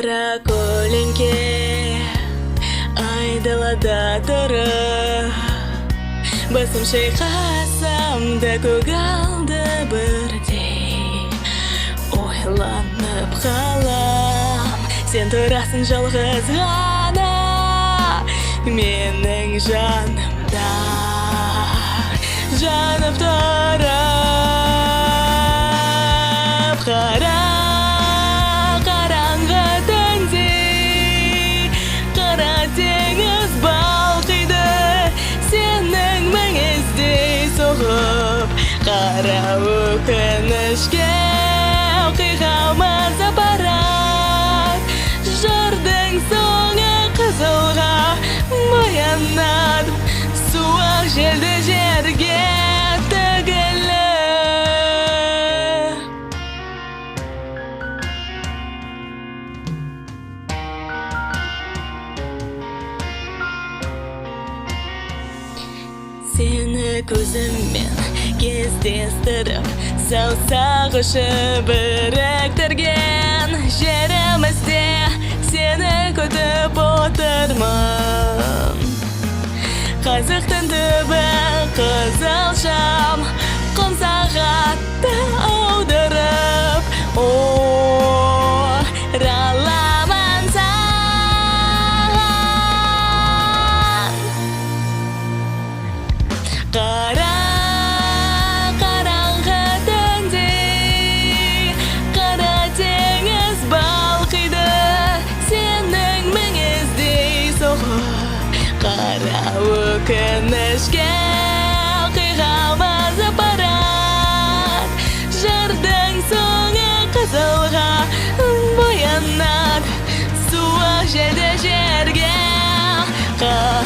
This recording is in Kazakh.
Кара көлеңке айдалада тұрып, басым шайқасам да көгалды бірдей ойланып қалам. Сен тұрасың жалғыз ғана менің жанымда, жанып тұрып. Қара қараңғы түнде қара теңіз балқиды, сенің міңіздей соғып. Қара өкінішке оқиғамыз апарат, жырдың соңы қызылға боянады, суық желді жерге тігілі. Сені көзіммен кездестіріп, саусақ ұшы біріктірген жерімізде сені күтіп отырмын. Қазықтың түбі қызыл шам, құм сағатты аудырып ораламын саған. Қара қараңғы түнде қара теңіз балқиды, сенің міңіздей соғып. Қара өкінішке оқиғамыз апарат, жырдың соңы қызылға боянады, суық желді жерге. Қара